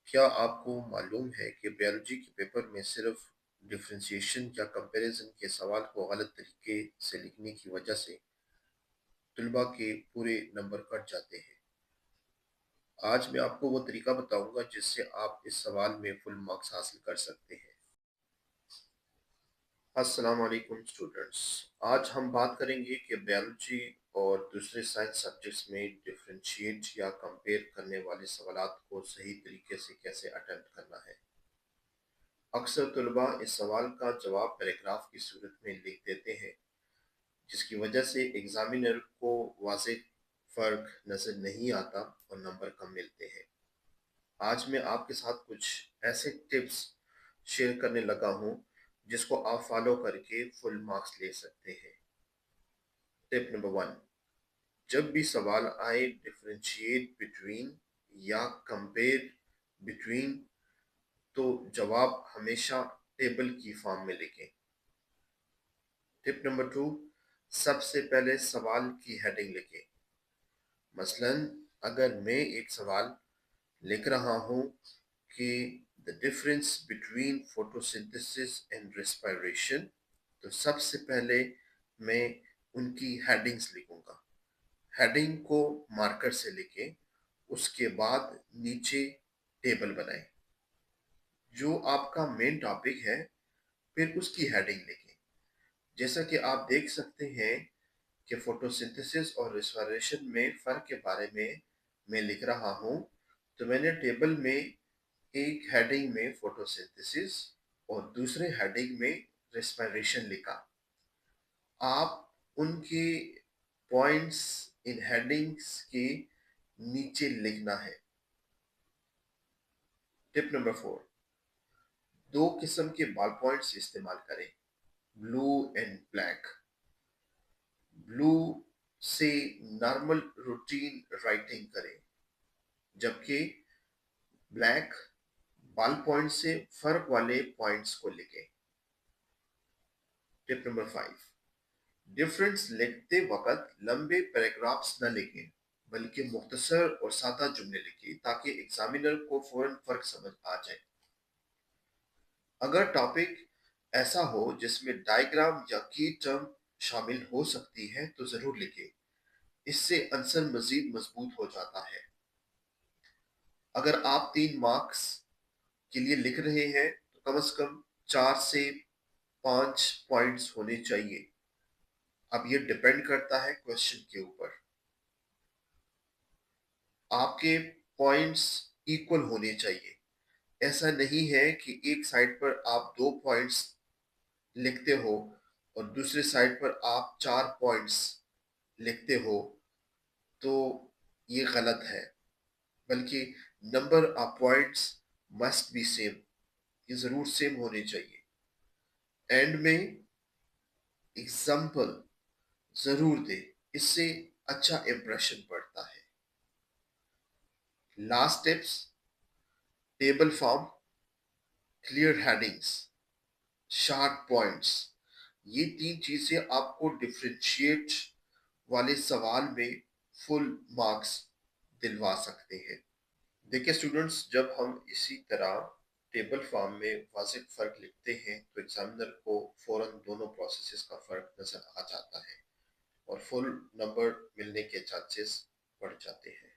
क्या आपको मालूम है कि बायोलॉजी के पेपर में सिर्फ डिफरेंशिएशन या कंपैरिजन के सवाल को गलत तरीके से लिखने की वजह से तुलबा के पूरे नंबर कट जाते हैं। आज मैं आपको वो तरीका बताऊंगा जिससे आप इस सवाल में फुल मार्क्स हासिल कर सकते हैं। अस्सलाम वालेकुम स्टूडेंट्स। आज हम बात करेंगे कि बायोलॉजी और दूसरे साइंस सब्जेक्ट्स में डिफरेंशिएट या कंपेयर करने वाले सवालात को सही तरीके से कैसे अटेम्प्ट करना है। अक्सर तलबा इस सवाल का जवाब पैराग्राफ की सूरत में लिख देते हैं, जिसकी वजह से एग्जामिनर को वाज़ेह फ़र्क नज़र नहीं आता और नंबर कम मिलते हैं। आज मैं आपके साथ कुछ ऐसे टिप्स शेयर करने लगा हूँ जिसको आप फॉलो करके फुल मार्क्स ले सकते हैं। टिप नंबर वन, जब भी सवाल आए डिफरेंशिएट बिटवीन या कंपेयर बिटवीन, तो जवाब हमेशा टेबल की फॉर्म में लिखें। टिप नंबर टू, सबसे पहले सवाल की हेडिंग लिखें। मसलन अगर मैं एक सवाल लिख रहा हूं कि the difference between photosynthesis and respiration, तो सबसे पहले मैं उनकी हेडिंग्स लिखूंगा। हेडिंग को मार्कर से लिखें, उसके बाद नीचे टेबल बनाएं। जो आपका मेन टॉपिक है फिर उसकी हेडिंग लिखें। जैसा कि आप देख सकते हैं कि फोटोसिंथेसिस और रेस्पिरेशन में फ़र्क के बारे में मैं लिख रहा हूँ, तो मैंने टेबल में एक हेडिंग में फोटोसिंथेसिस और दूसरे हेडिंग में रेस्पिरेशन लिखा। आप उनके पॉइंट्स इन हेडिंग्स के नीचे लिखना है। टिप नंबर फोर, दो किस्म के बॉल पॉइंट्स इस्तेमाल करें, ब्लू एंड ब्लैक। ब्लू से नॉर्मल रूटीन राइटिंग करें, जबकि ब्लैक बॉल पॉइंट से फर्क वाले पॉइंट्स को लिखें। टिप नंबर फाइव, डिफरेंस लिखते वक्त लंबे पैराग्राफ्स न लिखें, बल्कि मुख्तसर और सादा जुमले लिखें ताकि एग्जामिनर को फौरन फर्क समझ आ जाए। अगर टॉपिक ऐसा हो जिसमें डायग्राम या की टर्म शामिल हो सकती है तो जरूर लिखें, इससे आंसर मजीद मजबूत हो जाता है। अगर आप 3 मार्क्स के लिए लिख रहे हैं तो कम से कम 4 से 5 पॉइंट्स होने चाहिए। अब ये डिपेंड करता है क्वेश्चन के ऊपर। आपके पॉइंट्स इक्वल होने चाहिए। ऐसा नहीं है कि एक साइड पर आप 2 पॉइंट्स लिखते हो और दूसरे साइड पर आप 4 पॉइंट्स लिखते हो, तो ये गलत है। बल्कि number of points must be same, ये जरूर सेम होने चाहिए। एंड में एग्जाम्पल जरूर दे, इससे अच्छा इंप्रेशन पड़ता है। Last tips, table form, clear headings, short points, ये 3 चीजें आपको डिफरेंशिएट वाले सवाल में फुल मार्क्स दिलवा सकते हैं। देखिए स्टूडेंट्स, जब हम इसी तरह टेबल फॉर्म में वाज़ेह फ़र्क लिखते हैं तो एग्जामिनर को फ़ौरन दोनों प्रोसेसेस का फ़र्क नज़र आ जाता है और फुल नंबर मिलने के चांसेस बढ़ जाते हैं।